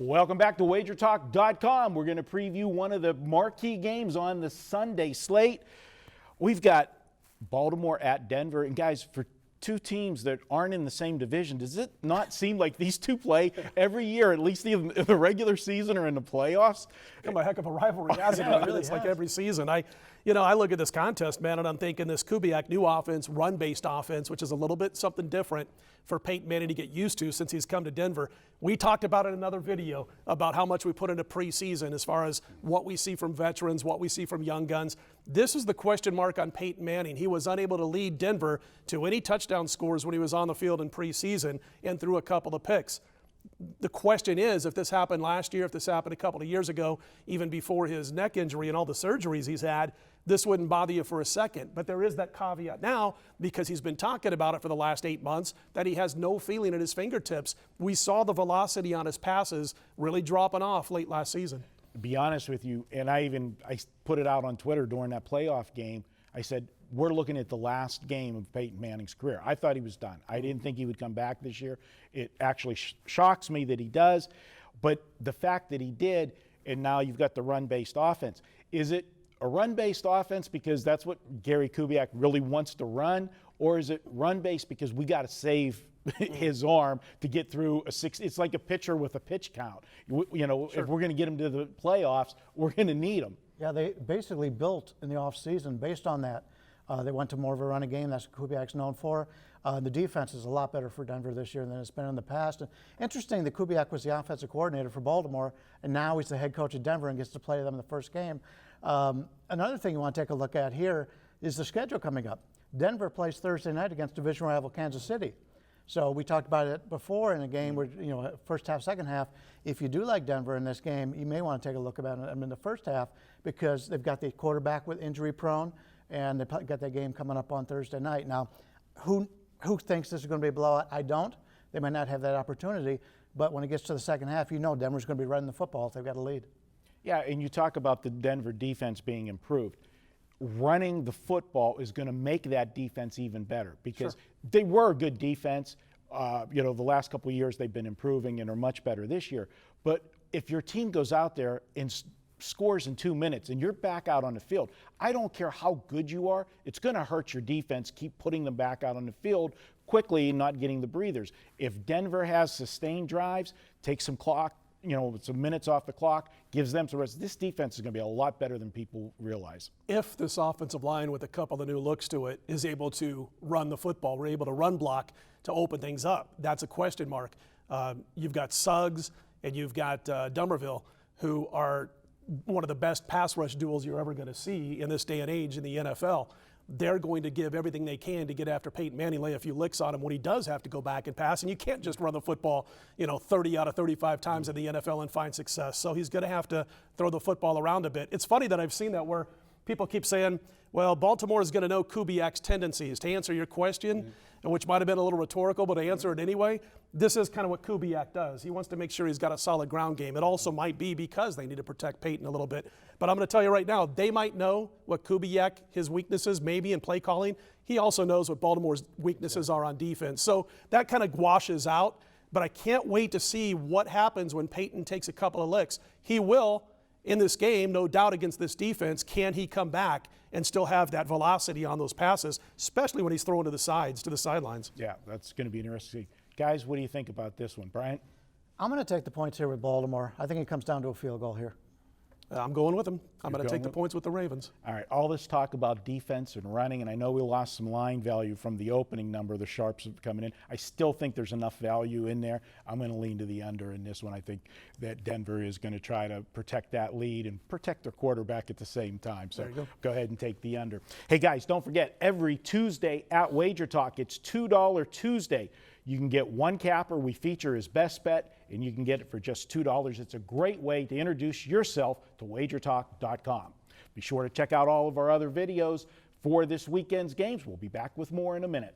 Welcome back to WagerTalk.com. We're going to preview one of the marquee games on the Sunday slate. We've got Baltimore at Denver. And guys, for two teams that aren't in the same division, does it not seem like these two play every year, at least in the regular season or in the playoffs? Become a heck of a rivalry, hasn't it? Really, it's like every season. I look at this contest, man, and I'm thinking this Kubiak new offense, run-based offense, which is a little bit something different for Peyton Manning to get used to since he's come to Denver. We talked about it in another video about how much we put into preseason as far as what we see from veterans, what we see from young guns. This is the question mark on Peyton Manning. He was unable to lead Denver to any touchdown scores when he was on the field in preseason and threw a couple of picks. The question is, if this happened last year, if this happened a couple of years ago, even before his neck injury and all the surgeries he's had, this wouldn't bother you for a second. But there is that caveat now, because he's been talking about it for the last 8 months, that he has no feeling at his fingertips. We saw the velocity on his passes really dropping off late last season. To be honest with you, and I put it out on Twitter during that playoff game, I said, we're looking at the last game of Peyton Manning's career. I thought he was done. I didn't think he would come back this year. It actually shocks me that he does. But the fact that he did, and now you've got the run-based offense. Is it a run-based offense because that's what Gary Kubiak really wants to run, or is it run-based because we got to save his arm to get through a six? It's like a pitcher with a pitch count. Sure. If we're going to get him to the playoffs, we're going to need him. Yeah, they basically built in the offseason based on that. They went to more of a running game. That's what Kubiak's known for. The defense is a lot better for Denver this year than it's been in the past. And interesting that Kubiak was the offensive coordinator for Baltimore, and now he's the head coach of Denver and gets to play them in the first game. Another thing you want to take a look at here is the schedule coming up. Denver plays Thursday night against division rival Kansas City. So we talked about it before in a game where, first half, second half. If you do like Denver in this game, you may want to take a look about them in the first half because they've got the quarterback with injury prone, and they've got that game coming up on Thursday night. Now, who thinks this is going to be a blowout? I don't. They might not have that opportunity, but when it gets to the second half, Denver's going to be running the football if they've got a lead. Yeah, and you talk about the Denver defense being improved. Running the football is going to make that defense even better because they were a good defense. The last couple of years they've been improving and are much better this year. But if your team goes out there and scores in 2 minutes and you're back out on the field, I don't care how good you are, it's going to hurt your defense. Keep putting them back out on the field quickly and not getting the breathers. If Denver has sustained drives, take some clock, some minutes off the clock, gives them some rest. This defense is going to be a lot better than people realize. If this offensive line with a couple of new looks to it is able to run the football, we're able to run block to open things up, that's a question mark. You've got Suggs and you've got Dummerville, who are one of the best pass rush duels you're ever going to see in this day and age in the NFL. They're going to give everything they can to get after Peyton Manning, lay a few licks on him when he does have to go back and pass. And you can't just run the football, 30 out of 35 times in the NFL and find success. So he's going to have to throw the football around a bit. It's funny that I've seen that where people keep saying, well, Baltimore is going to know Kubiak's tendencies. To answer your question, which might have been a little rhetorical, but to answer it anyway, this is kind of what Kubiak does. He wants to make sure he's got a solid ground game. It also might be because they need to protect Peyton a little bit. But I'm going to tell you right now, they might know what Kubiak, his weaknesses maybe in play calling. He also knows what Baltimore's weaknesses are on defense. So that kind of washes out. But I can't wait to see what happens when Peyton takes a couple of licks. He will in this game, no doubt, against this defense. Can he come back and still have that velocity on those passes, especially when he's throwing to the sides, to the sidelines? Yeah, that's going to be interesting. Guys, what do you think about this one? Bryant? I'm going to take the points here with Baltimore. I think it comes down to a field goal here. I'm going with them. I'm going to take the points with the Ravens. All right, all this talk about defense and running, and I know we lost some line value from the opening number, the sharps coming in. I still think there's enough value in there. I'm going to lean to the under in this one. I think that Denver is going to try to protect that lead and protect their quarterback at the same time. So go ahead and take the under. Hey, guys, don't forget, every Tuesday at Wager Talk, it's $2 Tuesday. You can get one capper we feature as best bet, and you can get it for just $2. It's a great way to introduce yourself to WagerTalk.com. Be sure to check out all of our other videos for this weekend's games. We'll be back with more in a minute.